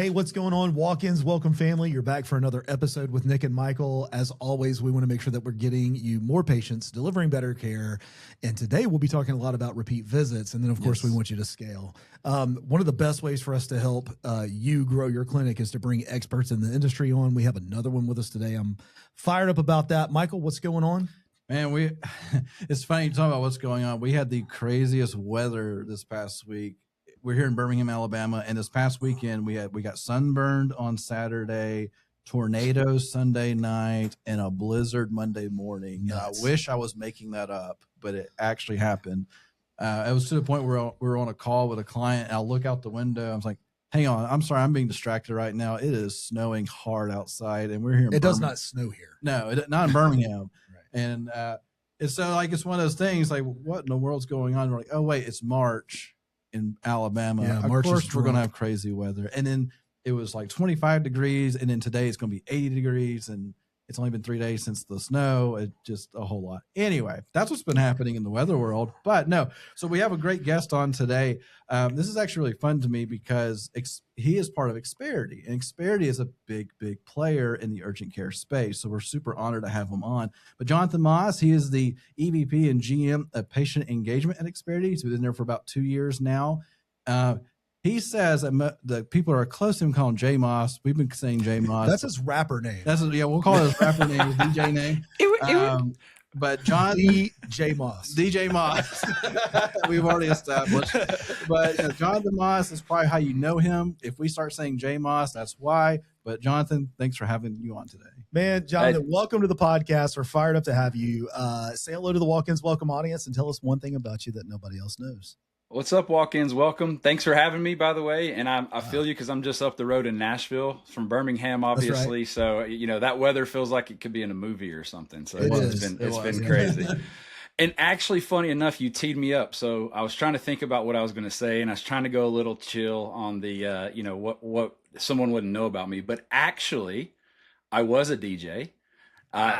Hey, what's going on? Walk-ins, welcome family. You're back for another episode with Nick and Michael. As always, we want to make sure that we're getting you more patients, delivering better care. And today we'll be talking a lot about repeat visits. And then, of course, we want you to scale. One of the best ways for us to help you grow your clinic is to bring experts in the industry on. We have another one with us today. I'm fired up about that. Michael, what's going on? Man, it's funny to talk about what's going on. We had the craziest weather this past week. We're here in Birmingham, Alabama, and this past weekend we got sunburned on Saturday, tornadoes Sunday night, and a blizzard Monday morning. And I wish I was making that up, but it actually happened. It was to the point where we were on a call with a client, and I look out the window. I was like, "Hang on, I'm sorry, I'm being distracted right now. It is snowing hard outside, and we're here. It does not snow here. No, not in Birmingham." Right. And so it's one of those things like, what in the world's going on? We're like, oh wait, it's March in Alabama. Yeah, of March course we're going to have crazy weather. And then it was like 25 degrees. And then today it's going to be 80 degrees. And it's only been 3 days since the snow. It's just a whole lot. Anyway, that's what's been happening in the weather world. But no, so we have a great guest on today. This is actually really fun to me because he is part of Experity. And Experity is a big, big player in the urgent care space. So we're super honored to have him on. But Jonathan Moss, he is the EVP and GM of patient engagement at Experity. He's been there for about 2 years now. He says that the people are close to him calling J Moss. We've been saying J Moss. That's his rapper name. We'll call it his rapper name, his DJ name. But John DJ Moss. DJ Moss. We've already established. But Jonathan Moss is probably how you know him. If we start saying J Moss, that's why. But Jonathan, thanks for having you on today. Man, Jonathan, welcome to the podcast. We're fired up to have you. Say hello to the walk-ins, welcome audience, and tell us one thing about you that nobody else knows. What's up, walk-ins? Welcome. Thanks for having me, by the way. And I feel you because I'm just up the road in Nashville from Birmingham, obviously. Right. So, that weather feels like it could be in a movie or something. So it's been crazy. And actually, funny enough, you teed me up. So I was trying to think about what I was going to say, and I was trying to go a little chill on the, what someone wouldn't know about me. But actually, I was a DJ.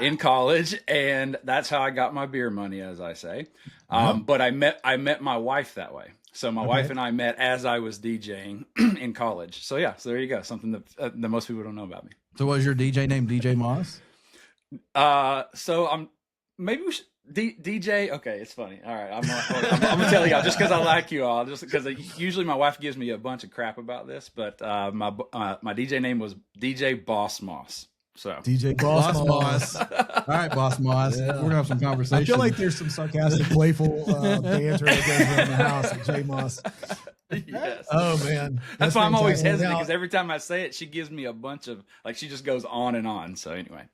In college, and that's how I got my beer money, as I say. But I met my wife that way. So my wife and I met as I was DJing in college. So yeah, so there you go. Something that most people don't know about me. So what was your DJ name? DJ Moss? So maybe we should DJ. Okay, it's funny. All right, I'm gonna tell y'all just because I like you all. Just because usually my wife gives me a bunch of crap about this, but my DJ name was DJ Boss Moss. So DJ Boss Moss. All right, Boss Moss. Yeah. We're gonna have some conversation. I feel like there's some sarcastic, playful banter that goes on in the house with J Moss. Yes. Oh man, that's why I'm always hesitant because every time I say it, she gives me a bunch of she just goes on and on. So anyway,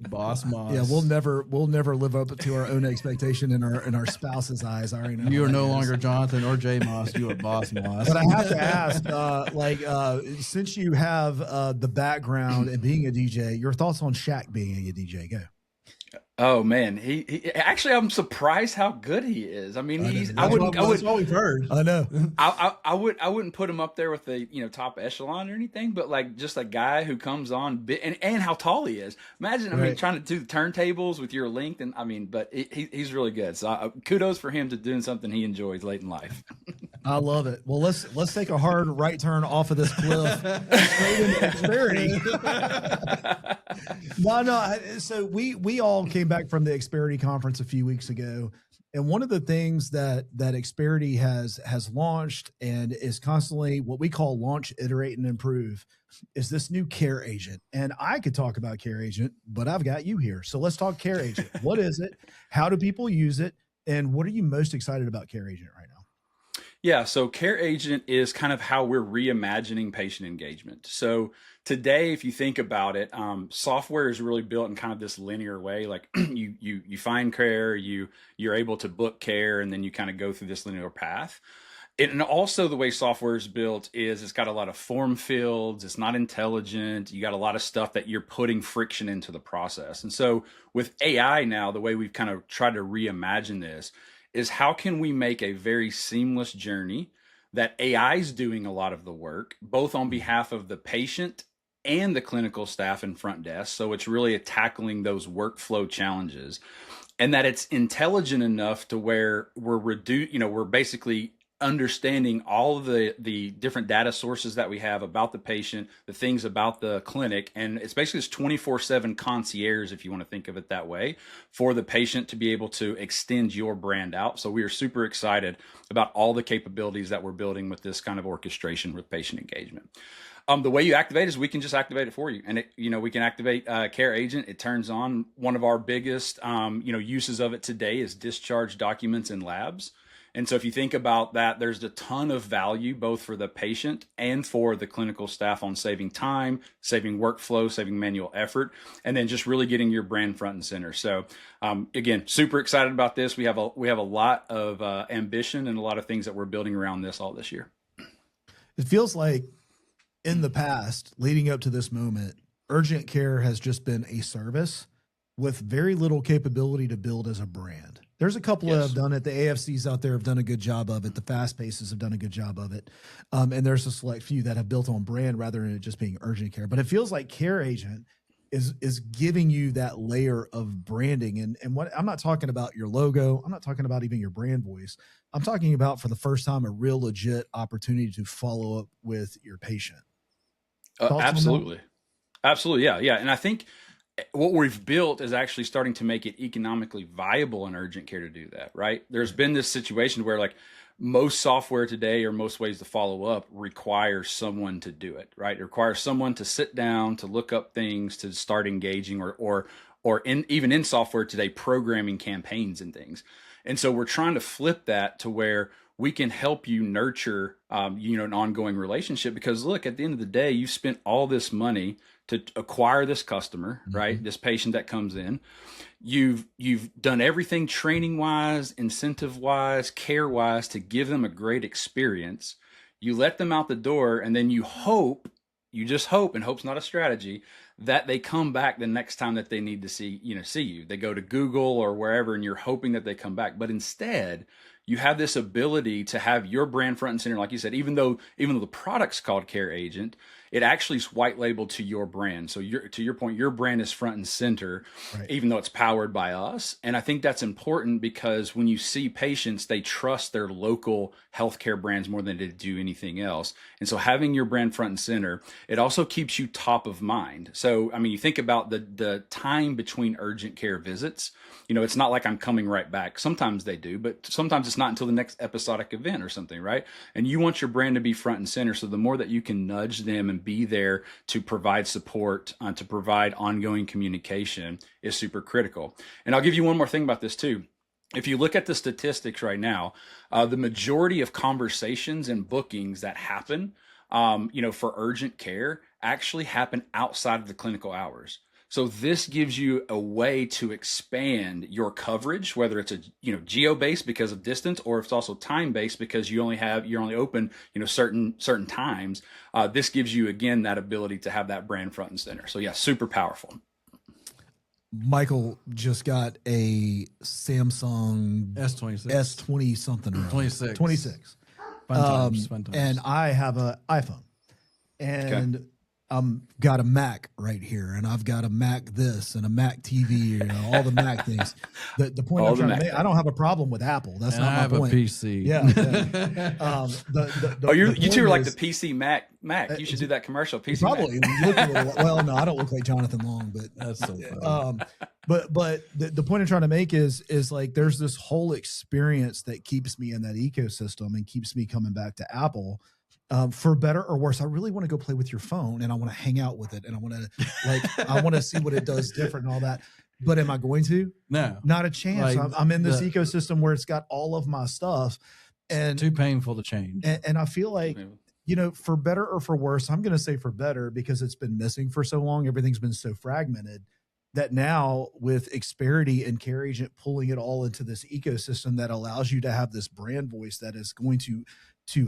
Boss Moss. Yeah, we'll never live up to our own expectation in our spouse's eyes. I already know. You are no longer Jonathan or J Moss. You are Boss Moss. But I have to ask, since you have the background in being a DJ, your thoughts on Shaq being a DJ? Go. Oh man, he actually, I'm surprised how good he is. I mean, that's what we've heard. I know. I wouldn't put him up there with the top echelon or anything, but like just a guy who comes on and how tall he is. Imagine, I mean, trying to do the turntables with your length, and I mean, but he's really good. So kudos for him to doing something he enjoys late in life. I love it. Well, let's take a hard right turn off of this cliff straight into Experity. No. So we all came back from the Experity conference a few weeks ago, and one of the things that Experity has launched and is constantly what we call launch, iterate, and improve is this new CareAgent. And I could talk about CareAgent, but I've got you here, so let's talk CareAgent. What is it? How do people use it? And what are you most excited about CareAgent right now? Yeah, so CareAgent is kind of how we're reimagining patient engagement. So today, if you think about it, software is really built in kind of this linear way. Like you find care, you're able to book care, and then you kind of go through this linear path. And also the way software is built is it's got a lot of form fields. It's not intelligent. You got a lot of stuff that you're putting friction into the process. And so with AI now, the way we've kind of tried to reimagine this is how can we make a very seamless journey that AI is doing a lot of the work, both on behalf of the patient and the clinical staff and front desk. So it's really tackling those workflow challenges, and that it's intelligent enough to where we're basically understanding all of the different data sources that we have about the patient, the things about the clinic, and it's basically this 24/7 concierge, if you want to think of it that way, for the patient to be able to extend your brand out. So we are super excited about all the capabilities that we're building with this kind of orchestration with patient engagement. The way you activate is we can just activate it for you, and we can activate CareAgent. It turns on. One of our biggest uses of it today is discharge documents in labs. And so if you think about that, there's a ton of value both for the patient and for the clinical staff on saving time, saving workflow, saving manual effort, and then just really getting your brand front and center. So again, super excited about this. We have a lot of ambition and a lot of things that we're building around this all this year. It feels like in the past, leading up to this moment, urgent care has just been a service with very little capability to build as a brand. There's a couple that have done it. The AFCs out there have done a good job of it. The fast paces have done a good job of it. And there's a select few that have built on brand rather than it just being urgent care. But it feels like CareAgent is giving you that layer of branding. And what I'm not talking about your logo. I'm not talking about even your brand voice. I'm talking about, for the first time, a real legit opportunity to follow up with your patient. Absolutely. Absolutely. Yeah. Yeah. And I think what we've built is actually starting to make it economically viable in urgent care to do that, right? There's been this situation where like most software today or most ways to follow up requires someone to do it, right? It requires someone to sit down, to look up things, to start engaging or even in software today, programming campaigns and things. And so we're trying to flip that to where we can help you nurture, an ongoing relationship, because look, at the end of the day, you spent all this money to acquire this customer, right? This patient that comes in. You've done everything training wise, incentive wise, care wise to give them a great experience. You let them out the door, and then you just hope, and hope's not a strategy, that they come back the next time that they need to see you. They go to Google or wherever, and you're hoping that they come back. But instead, you have this ability to have your brand front and center. Like you said, even though the product's called CareAgent, it actually is white labeled to your brand. So to your point, your brand is front and center, right, even though it's powered by us. And I think that's important because when you see patients, they trust their local healthcare brands more than they do anything else. And so having your brand front and center, it also keeps you top of mind. So, I mean, you think about the time between urgent care visits, it's not like I'm coming right back. Sometimes they do, but sometimes it's not until the next episodic event or something, right? And you want your brand to be front and center. So the more that you can nudge them and be there to provide support, to provide ongoing communication is super critical. And I'll give you one more thing about this too. If you look at the statistics right now, the majority of conversations and bookings that happen, for urgent care actually happen outside of the clinical hours. So this gives you a way to expand your coverage, whether it's a geo-based because of distance, or if it's also time-based because you're only open certain times. This gives you again that ability to have that brand front and center. So yeah, super powerful. Michael just got a Samsung S20 something, 26. Fun times. And I have an iPhone, and got a Mac right here, and I've got a Mac this and a Mac TV, all the Mac things. The point I'm trying to make, I don't have a problem with Apple. That's not my point. I have a PC. Yeah. You two are like the PC Mac. You should do that commercial. PC probably. Mac. Well, no, I don't look like Jonathan Long, but that's so funny. But the point I'm trying to make is like there's this whole experience that keeps me in that ecosystem and keeps me coming back to Apple. For better or worse, I really want to go play with your phone, and I want to hang out with it, and I want to see what it does different and all that. But am I going to? No, not a chance. I'm in this ecosystem where it's got all of my stuff, and it's too painful to change. And I feel like, for better or for worse, I'm going to say for better because it's been missing for so long. Everything's been so fragmented that now with Experity and CareAgent pulling it all into this ecosystem that allows you to have this brand voice that is going to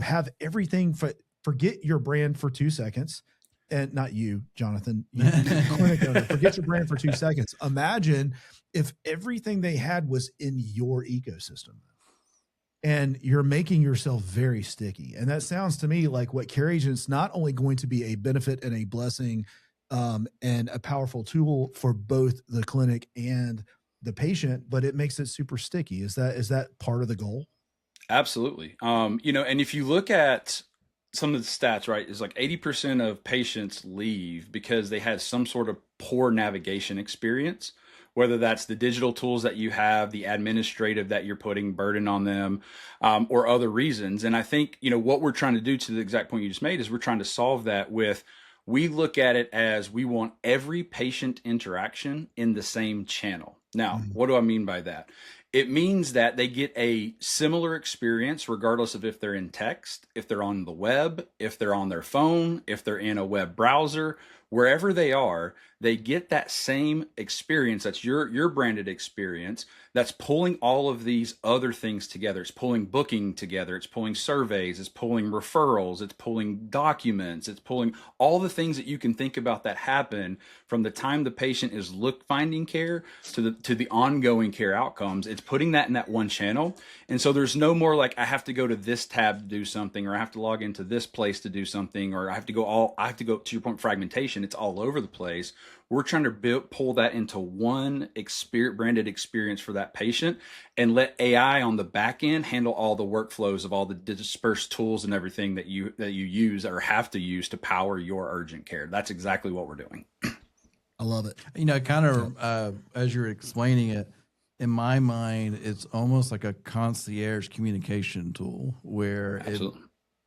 have everything. Forget your brand for 2 seconds, and not you, Jonathan, you clinic owner. Forget your brand for 2 seconds. Imagine if everything they had was in your ecosystem, and you're making yourself very sticky. And that sounds to me like what CareAgent's not only going to be a benefit and a blessing, and a powerful tool for both the clinic and the patient, but it makes it super sticky. Is that part of the goal? Absolutely. And if you look at some of the stats, right, is like 80% of patients leave because they had some sort of poor navigation experience, whether that's the digital tools that you have, the administrative that you're putting burden on them, or other reasons. And I think, what we're trying to do, to the exact point you just made, is we're trying to solve that with, we look at it as we want every patient interaction in the same channel. Now, what do I mean by that? It means that they get a similar experience regardless of if they're in text, if they're on the web, if they're on their phone, if they're in a web browser, wherever they are, they get that same experience. That's your branded experience. That's pulling all of these other things together. It's pulling booking together. It's pulling surveys. It's pulling referrals. It's pulling documents. It's pulling all the things that you can think about that happen from the time the patient is finding care to the ongoing care outcomes. It's putting that in that one channel. And so there's no more like, I have to go to this tab to do something, or I have to log into this place to do something, or I have to go to your point, fragmentation. It's all over the place. We're trying to pull that into one branded experience for that patient, and let AI on the back end handle all the workflows of all the dispersed tools and everything that you use or have to use to power your urgent care. That's exactly what we're doing. I love it. Kind of as you're explaining it, in my mind, it's almost like a concierge communication tool where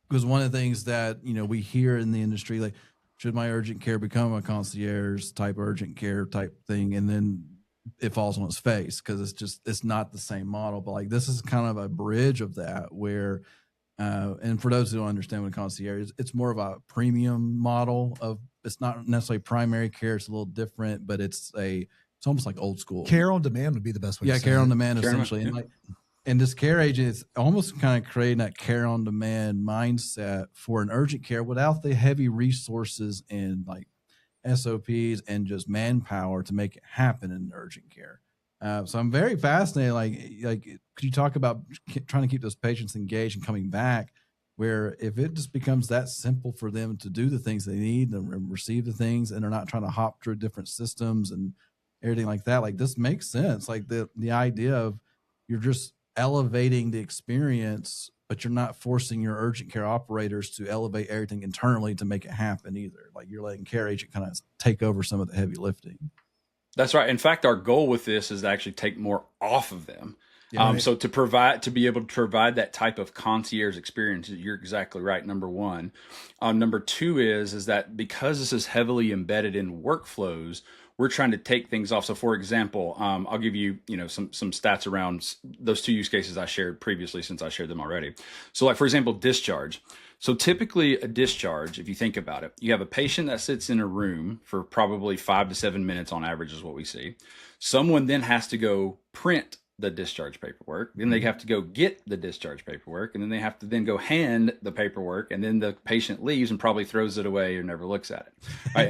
because one of the things that, we hear in the industry, like, should my urgent care become a concierge type urgent care type thing? And then it falls on its face because it's not the same model. But like, this is kind of a bridge of that where, and for those who don't understand what a concierge is, it's more of a premium model of, it's not necessarily primary care. It's a little different, but it's almost like old school. Care on demand would be the best way to say care on it. demand, essentially. And this CareAgent is almost kind of creating that care on demand mindset for an urgent care without the heavy resources and like SOPs and just manpower to make it happen in urgent care. So I'm very fascinated. Like, could you talk about trying to keep those patients engaged and coming back, where if it just becomes that simple for them to do the things they need and receive the things, and they're not trying to hop through different systems and everything like that, like this makes sense. Like the idea of you're just elevating the experience, but you're not forcing your urgent care operators to elevate everything internally to make it happen either. Like, you're letting CareAgent kind of take over some of the heavy lifting. That's right. In fact, our goal with this is to actually take more off of them. So to be able to provide that type of concierge experience, you're exactly right. Number one. Number two is that because this is heavily embedded in workflows, we're trying to take things off. So for example, I'll give you, some stats around those two use cases I shared previously, since I shared them already. So like, for example, discharge. So typically a discharge, if you think about it, you have a patient that sits in a room for probably 5 to 7 minutes on average is what we see. Someone then has to go print the discharge paperwork. Then they have to go get the discharge paperwork, and then they have to then go hand the paperwork, and then the patient leaves and probably throws it away or never looks at it. Right?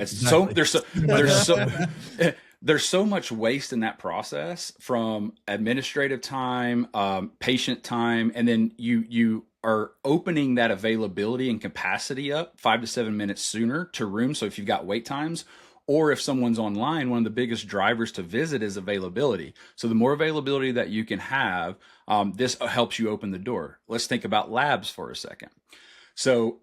There's so much waste in that process, from administrative time, patient time, and then you are opening that availability and capacity up 5 to 7 minutes sooner to rooms. So if you've got wait times, or if someone's online, one of the biggest drivers to visit is availability. So the more availability that you can have, this helps you open the door. Let's think about labs for a second. So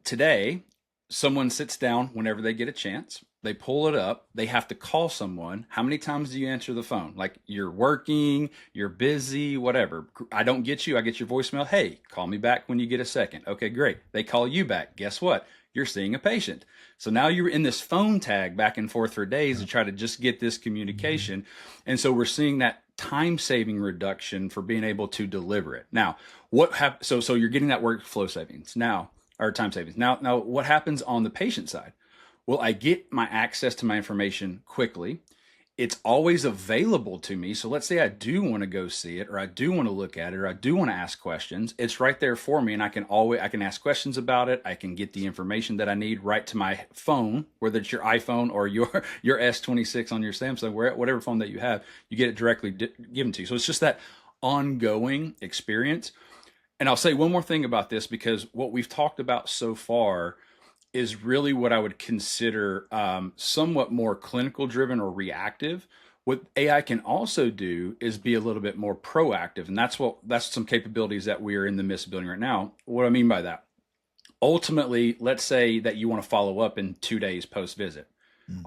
today, someone sits down whenever they get a chance. They pull it up. They have to call someone. How many times do you answer the phone? Like, you're working, you're busy, whatever. I don't get you. I get your voicemail. Hey, call me back when you get a second. Okay, great. They call you back. Guess what? You're seeing a patient. So now you're in this phone tag back and forth for days to try to just get this communication. And so we're seeing that time saving reduction for being able to deliver it. Now, so you're getting that workflow savings now, or time savings. Now what happens on the patient side? Well, I get my access to my information quickly. It's always available to me. So let's say I do want to go see it, or I do want to look at it, or I do want to ask questions. It's right there for me, and I can ask questions about it. I can get the information that I need right to my phone, whether it's your iPhone or your S26 on your Samsung, whatever phone that you have, you get it directly given to you. So it's just that ongoing experience. And I'll say one more thing about this, because what we've talked about so far is really what I would consider somewhat more clinical driven or reactive. What AI can also do is be a little bit more proactive. And that's some capabilities that we are in the midst of building right now. What do I mean by that? Ultimately, let's say that you want to follow up in 2 days post visit.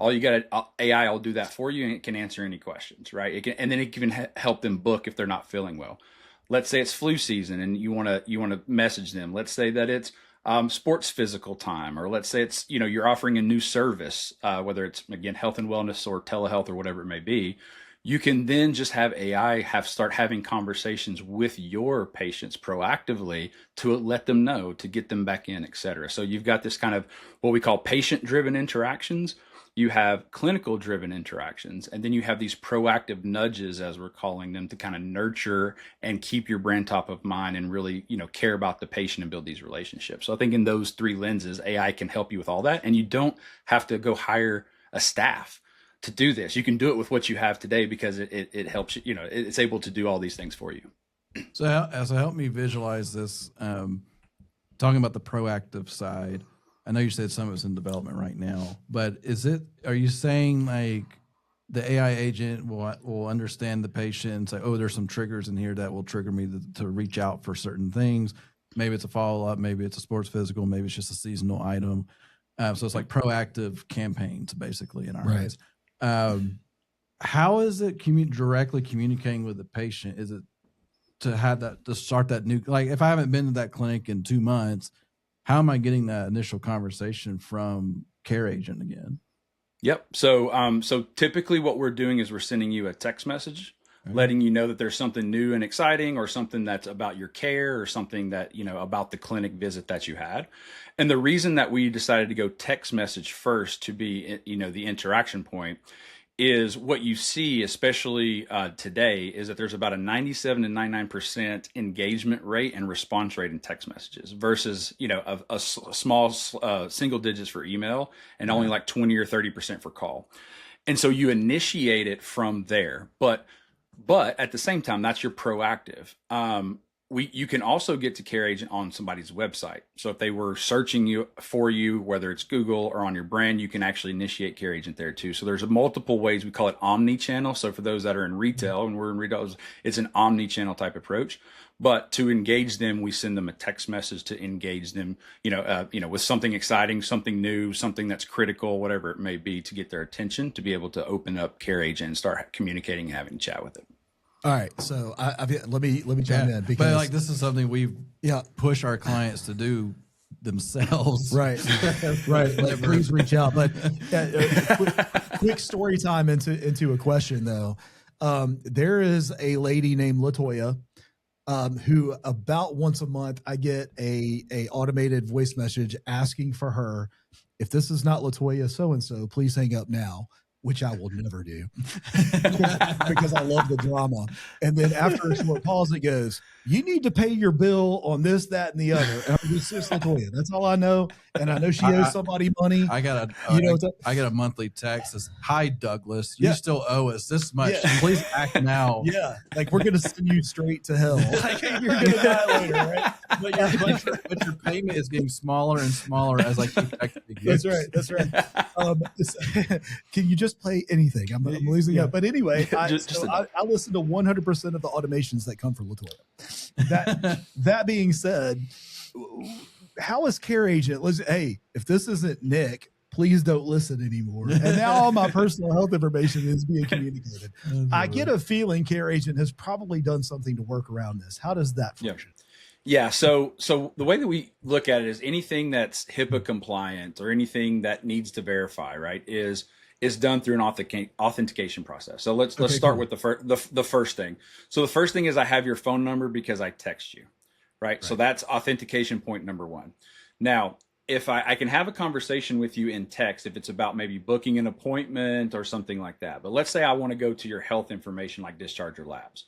All you got to AI will do that for you, and it can answer any questions, right? It can, and then it can help them book if they're not feeling well. Let's say it's flu season and you want to message them. Let's say that it's sports physical time, or let's say it's, you're offering a new service, whether it's, again, health and wellness or telehealth or whatever it may be. You can then just have AI start having conversations with your patients proactively to let them know, to get them back in, et cetera. So you've got this kind of what we call patient-driven interactions. You have clinical driven interactions, and then you have these proactive nudges, as we're calling them, to kind of nurture and keep your brand top of mind and really, care about the patient and build these relationships. So I think in those three lenses, AI can help you with all that. And you don't have to go hire a staff to do this. You can do it with what you have today because it helps you, it's able to do all these things for you. So as to help me visualize this, talking about the proactive side, I know you said some of it's in development right now, but are you saying like the AI agent will understand the patient and say, oh, there's some triggers in here that will trigger me to reach out for certain things? Maybe it's a follow-up, maybe it's a sports physical, maybe it's just a seasonal item. So it's like proactive campaigns basically in our eyes. How is it directly communicating with the patient? Is it to start that new, like if I haven't been to that clinic in 2 months, how am I getting that initial conversation from CareAgent again? Yep. So typically what we're doing is we're sending you a text message, letting you know that there's something new and exciting, or something that's about your care, or something that, about the clinic visit that you had. And the reason that we decided to go text message first to be, the interaction point, is what you see, especially today, is that there's about a 97 to 99% engagement rate and response rate in text messages versus, a small single digits for email and only like 20 or 30% for call. And so you initiate it from there. But at the same time, that's your proactive. You can also get to CareAgent on somebody's website. So if they were searching for you, whether it's Google or on your brand, you can actually initiate CareAgent there too. So there's multiple ways. We call it omni-channel. So for those that are in retail, and we're in retail, it's an omni-channel type approach. But to engage them, we send them a text message to engage them, with something exciting, something new, something that's critical, whatever it may be, to get their attention, to be able to open up CareAgent and start communicating and having a chat with it. All right, so let me chime in, because but this is something we push our clients to do themselves. Right. Please reach out. But quick story time into a question though. There is a lady named Latoya, who about once a month I get a automated voice message asking for her. If this is not Latoya so and so, please hang up now. Which I will never do because I love the drama. And then after a short pause, it goes, you need to pay your bill on this, that, and the other. And I'm just Latoya. That's all I know. And I know she owes somebody money. I got a monthly text that's, hi, Douglas, you still owe us this much. Please act now. Yeah. Like, we're going to send you straight to hell. Like, you're going to die later, right? But your payment is getting smaller and smaller as I keep texting you. That's right. Can you just play anything? I'm losing up. But anyway, I listen to 100% of the automations that come from Latoya. That being said, how is CareAgent? Listen, hey, if this isn't Nick, please don't listen anymore. And now all my personal health information is being communicated. I get a feeling CareAgent has probably done something to work around this. How does that function? Yeah. So the way that we look at it is anything that's HIPAA compliant or anything that needs to verify, right, is done through an authentication process. So let's start with the first thing. So the first thing is I have your phone number because I text you, right? So that's authentication point number one. Now, if I can have a conversation with you in text, if it's about maybe booking an appointment or something like that. But let's say I want to go to your health information like discharge or labs.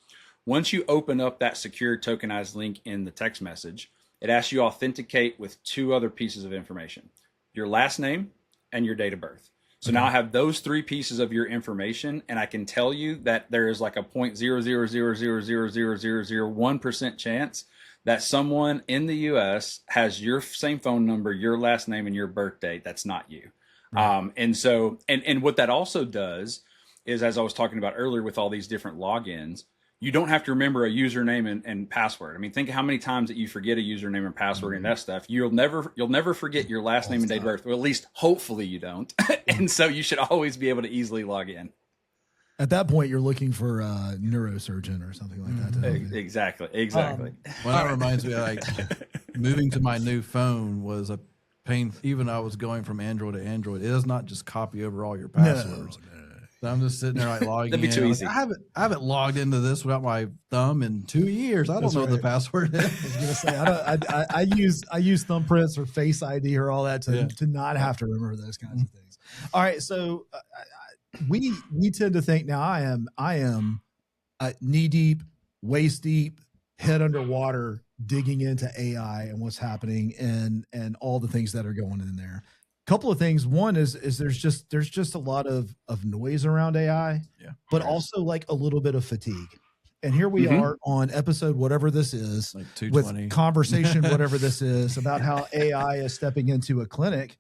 Once you open up that secure tokenized link in the text message, it asks you to authenticate with two other pieces of information, your last name and your date of birth. So now I have those three pieces of your information, and I can tell you that there is like a 0.000000001% chance that someone in the US has your same phone number, your last name, and your birth date. That's not you. Right. And what that also does is, as I was talking about earlier with all these different logins, you don't have to remember a username and password. I mean, think of how many times that you forget a username and password and that stuff. You'll never forget your last name and date of birth. Well, at least hopefully you don't. And so you should always be able to easily log in. At that point, you're looking for a neurosurgeon or something like that. Exactly. Well, that reminds me, like moving to my new phone was a pain. Even I was going from Android to Android. It does not just copy over all your passwords. No. So I'm just sitting there like logging That'd be too in. easy. Like, I haven't logged into this without my thumb in 2 years. I don't know what the password is. I was gonna say I use thumbprints or Face ID or all that to not have to remember those kinds of things. All right, so we tend to think now. I am knee deep, waist deep, head underwater, digging into AI and what's happening and all the things that are going in there. Couple of things. One is there's just a lot of noise around AI, but also like a little bit of fatigue. And here we are on episode whatever this is, like 220. with conversation whatever this is about how AI is stepping into a clinic.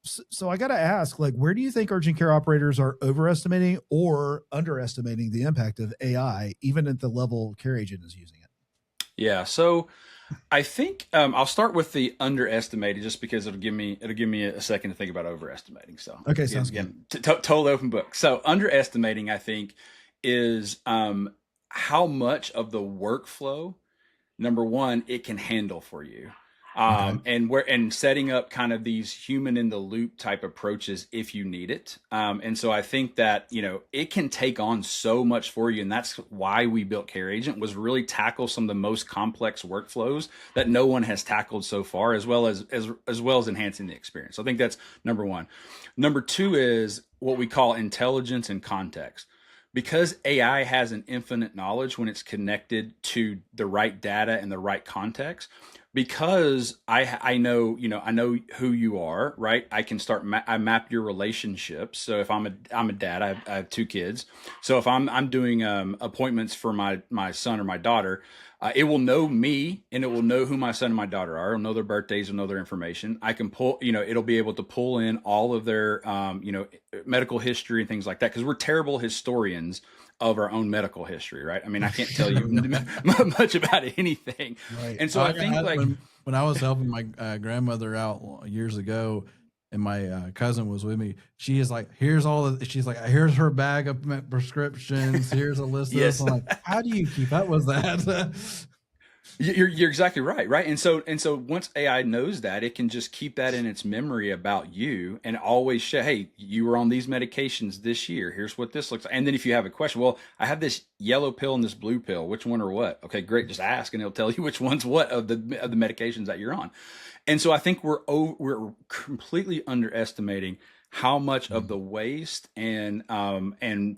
So I got to ask, like, where do you think urgent care operators are overestimating or underestimating the impact of AI, even at the level CareAgent is using it? Yeah. So I think I'll start with the underestimated, just because it'll give me a second to think about overestimating. So okay, sounds good. Total open book. So underestimating, I think, is how much of the workflow, number one, it can handle for you. And setting up kind of these human in the loop type approaches if you need it. And so I think that, it can take on so much for you. And that's why we built CareAgent, was really tackle some of the most complex workflows that no one has tackled so far, as well as enhancing the experience. So I think that's number one. Number two is what we call intelligence and context. Because AI has an infinite knowledge when it's connected to the right data and the right context. Because I know who you are, right? I can start I map your relationships. So if I'm a dad, I have 2 kids. So if I'm doing appointments for my son or my daughter, it will know me and it will know who my son and my daughter are. It'll know their birthdays, it'll know their information. I can pull, it'll be able to pull in all of their medical history and things like that, because we're terrible historians of our own medical history, right? I mean, I can't tell you much about anything. Right. And so I think when I was helping my grandmother out years ago, and my cousin was with me, she is like, she's like, here's her bag of prescriptions. Here's a list of this. I'm like, how do you keep up with that? You're exactly right. And so once AI knows that, it can just keep that in its memory about you and always show, hey, you were on these medications this year. Here's what this looks like. And then if you have a question, well, I have this yellow pill and this blue pill. Which one or what? Okay, great. Just ask and it'll tell you which one's what of the medications that you're on. And so I think we're completely underestimating how much of the waste and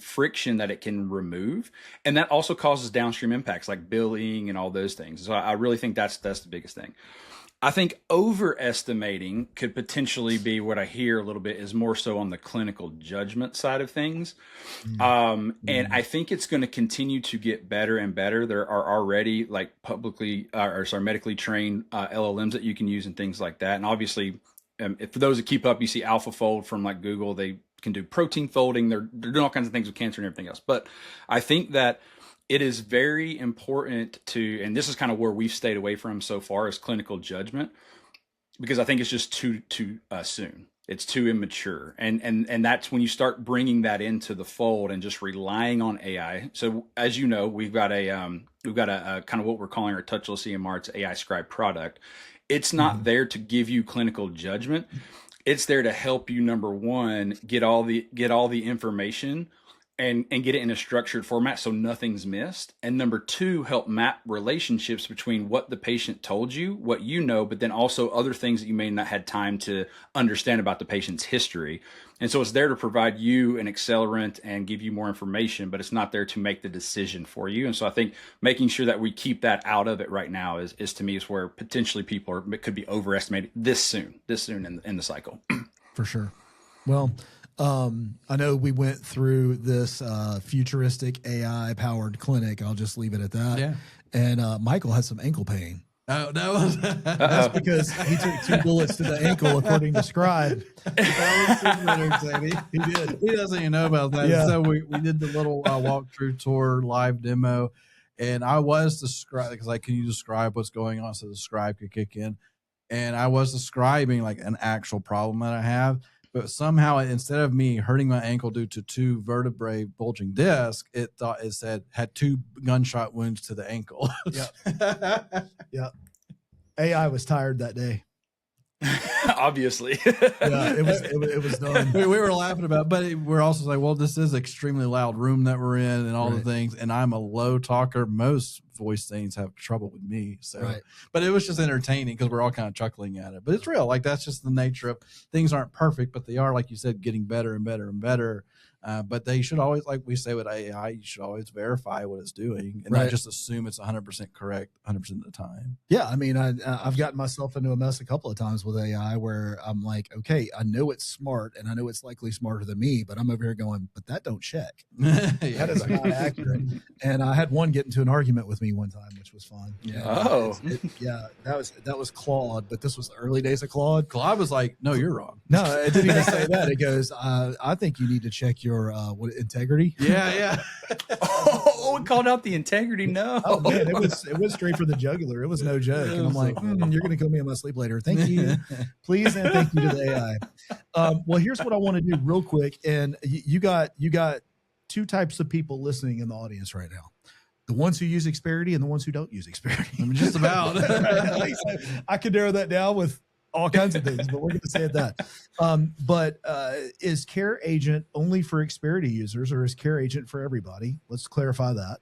friction that it can remove. And that also causes downstream impacts like billing and all those things. So I really think that's the biggest thing. I think overestimating could potentially be what I hear a little bit is more so on the clinical judgment side of things. And I think it's going to continue to get better and better. There are already like medically trained LLMs that you can use and things like that. And obviously, for those that keep up, you see AlphaFold from like Google. They can do protein folding. They're doing all kinds of things with cancer and everything else. But I think that it is very important to, and this is kind of where we've stayed away from so far, is clinical judgment, because I think it's just too soon. It's too immature. And that's when you start bringing that into the fold and just relying on AI. So as you know, we've got a kind of what we're calling our touchless EMR. It's AI Scribe product. It's not there to give you clinical judgment. It's there to help you, number one, get all the information and get it in a structured format so nothing's missed. And number two, help map relationships between what the patient told you, what you know, but then also other things that you may not had time to understand about the patient's history. And so it's there to provide you an accelerant and give you more information, but it's not there to make the decision for you. And so I think making sure that we keep that out of it right now is to me is where potentially people could be overestimated this soon in the cycle. For sure. Well, I know we went through this futuristic AI powered clinic. I'll just leave it at that. Yeah. And Michael had some ankle pain. Oh, that was That's because he took 2 bullets to the ankle, according to Scribe. that was super entertaining. He did. He doesn't even know about that. Yeah. So we did the little walkthrough tour live demo, and I was describing because can you describe what's going on so the Scribe could kick in, and I was describing like an actual problem that I have. But somehow, instead of me hurting my ankle due to 2 vertebrae bulging disc, it said had 2 gunshot wounds to the ankle. Yeah. Yeah. AI was tired that day. Obviously. Yeah, it was done. We were laughing about it, but we're also like, well, this is an extremely loud room that we're in and all the things. And I'm a low talker. Most voice things have trouble with me. So, but it was just entertaining because we're all kind of chuckling at it. But it's real. Like, that's just the nature of things. Aren't perfect, but they are, like you said, getting better and better and better. But they should always, like we say with AI, you should always verify what it's doing and not just assume it's 100% correct 100% of the time. Yeah, I mean, I've gotten myself into a mess a couple of times with AI where I'm like, okay, I know it's smart and I know it's likely smarter than me, but I'm over here going, but that don't check. That is not accurate. And I had one get into an argument with me one time, which was fun. Yeah. That was Claude, but this was the early days of Claude. Claude was like, no, you're wrong. No, it didn't even say that. It goes, I think you need to check your integrity. Yeah. Oh, it called out the integrity. No. Oh man, it was straight for the jugular. It was no joke. And I'm like, you're going to kill me in my sleep later. Thank you, please, and thank you to the AI. Well, here's what I want to do real quick. And you got 2 types of people listening in the audience right now. The ones who use Experity and the ones who don't use Experity. I mean, just about. I could narrow that down with all kinds of things, but we're going to say that. But is CareAgent only for Experity users, or is CareAgent for everybody? Let's clarify that.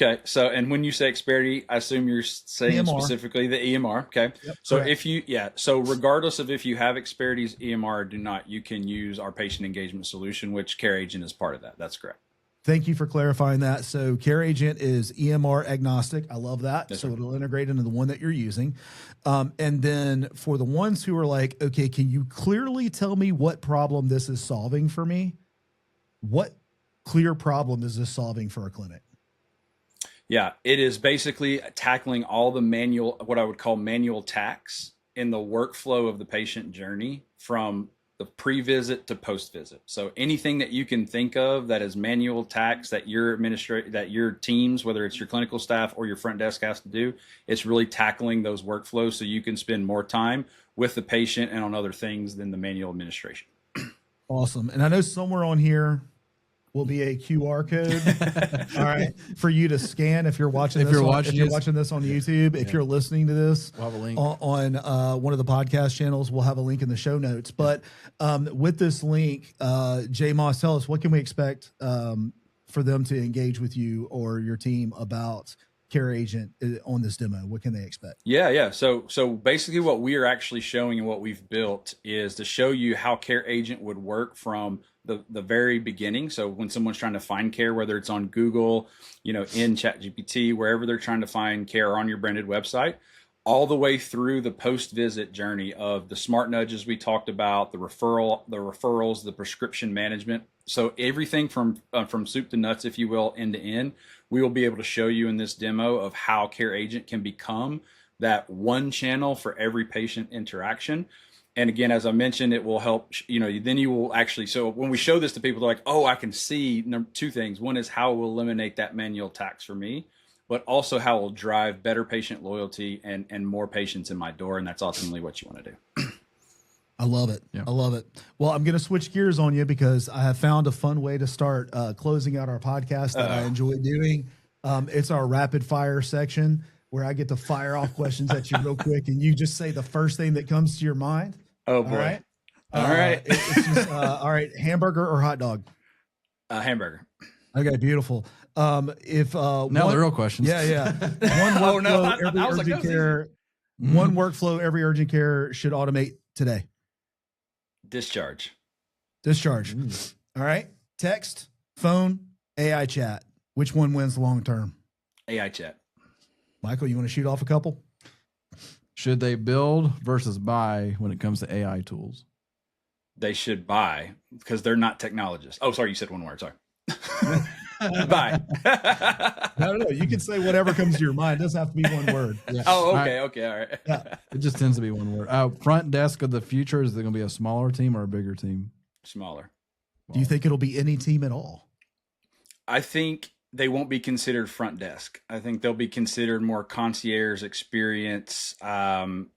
Okay. So, and when you say Experity, I assume you're saying EMR. specifically the EMR. Okay. Yep, So correct. so regardless of if you have Experity's EMR or do not, you can use our patient engagement solution, which CareAgent is part of that. That's correct. Thank you for clarifying that. So CareAgent is EMR agnostic. I love that. Yes, so sir. it'll integrate into the one that you're using. And then for the ones who are like, okay, can you clearly tell me what problem this is solving for me? What clear problem is this solving for a clinic? Yeah, it is basically tackling all the manual, what I would call manual tasks in the workflow of the patient journey from the pre-visit to post-visit. So anything that you can think of that is manual tasks that your teams, whether it's your clinical staff or your front desk, has to do, it's really tackling those workflows so you can spend more time with the patient and on other things than the manual administration. Awesome. And I know somewhere on here will be a QR code, all right, for you to scan if you're watching this. If you're watching this on YouTube, if you're listening to this we'll have a link on one of the podcast channels, we'll have a link in the show notes. But with this link, Jay Moss, tell us, what can we expect for them to engage with you or your team about CareAgent on this demo? What can they expect? Yeah. So basically what we are actually showing and what we've built is to show you how CareAgent would work from the very beginning. So when someone's trying to find care, whether it's on Google, in ChatGPT, wherever they're trying to find care on your branded website, all the way through the post-visit journey of the smart nudges we talked about, the referrals, the prescription management. So everything from soup to nuts, if you will, end to end, we will be able to show you in this demo of how CareAgent can become that one channel for every patient interaction. And again, as I mentioned, it will help, then you will actually, so when we show this to people, they're like, oh, I can see 2 things. One is how it will eliminate that manual tax for me, but also how it will drive better patient loyalty and more patients in my door. And that's ultimately what you want to do. I love it. Yeah. I love it. Well, I'm going to switch gears on you because I have found a fun way to start closing out our podcast that I enjoy doing. It's our rapid fire section where I get to fire off questions at you real quick, and you just say the first thing that comes to your mind. Oh boy. All right. It's just, all right. Hamburger or hot dog? Hamburger. Okay. Beautiful. Now the real questions. Yeah. One workflow every urgent care should automate today. Discharge. All right. Text, phone, AI chat. Which one wins long term? AI chat. Michael, you want to shoot off a couple? Should they build versus buy when it comes to AI tools? They should buy because they're not technologists. Oh, sorry. You said one word. Sorry. Bye. No. You can say whatever comes to your mind. It doesn't have to be one word. Yeah. Oh, okay. Okay. All right. Yeah. It just tends to be one word. Front desk of the future, is it going to be a smaller team or a bigger team? Smaller. Do you think it'll be any team at all? I think they won't be considered front desk. I think they'll be considered more concierge experience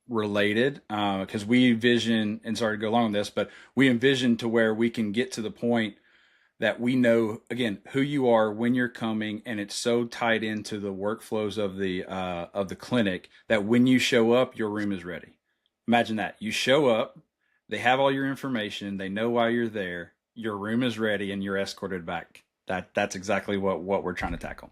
related, because we envision, and sorry to go along with this, but we envision to where we can get to the point that we know, again, who you are when you're coming, and it's so tied into the workflows of the clinic that when you show up, your room is ready. Imagine that. You show up, they have all your information, they know why you're there, your room is ready, and you're escorted back. That's exactly what we're trying to tackle.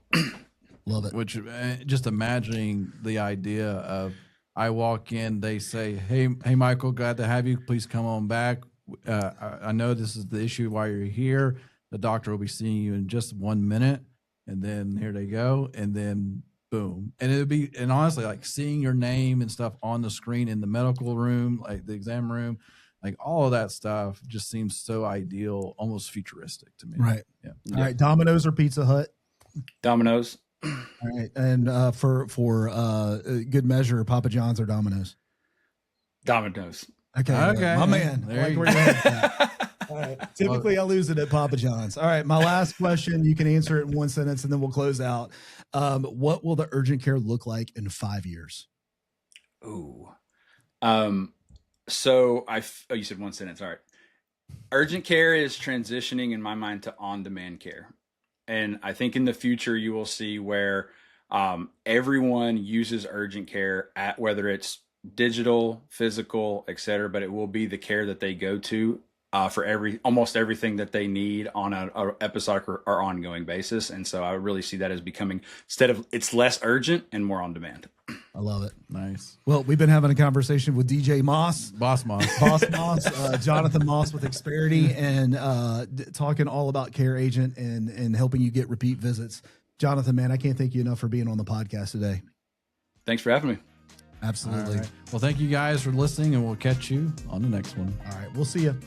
Love it. Which, just imagining the idea of, I walk in, they say, hey Michael, glad to have you, please come on back. I know this is the issue why you're here. The doctor will be seeing you in just 1 minute, and then here they go, and then boom. And it would be, and honestly, like seeing your name and stuff on the screen in the medical room, like the exam room, like all of that stuff just seems so ideal, almost futuristic to me. Right. Yeah. All right. Domino's or Pizza Hut? Domino's. All right. And for good measure, Papa John's or Domino's? Domino's. Okay. Okay. My man. There I like you where you're at. All right. Typically, I lose it at Papa John's. All right. My last question, you can answer it in one sentence, and then we'll close out. What will the urgent care look like in 5 years? Ooh. So you said one sentence. All right. Urgent care is transitioning in my mind to on-demand care. And I think in the future you will see where everyone uses urgent care at whether it's digital, physical, et cetera, but it will be the care that they go to for almost everything that they need on a episodic or ongoing basis. And so I really see that as becoming, instead of, it's less urgent and more on demand. I love it. Nice. Well, we've been having a conversation with DJ Moss, Boss Moss, Jonathan Moss with Experity, and talking all about CareAgent and helping you get repeat visits. Jonathan, man, I can't thank you enough for being on the podcast today. Thanks for having me. Absolutely. Well, thank you guys for listening, and we'll catch you on the next one. All right. We'll see you.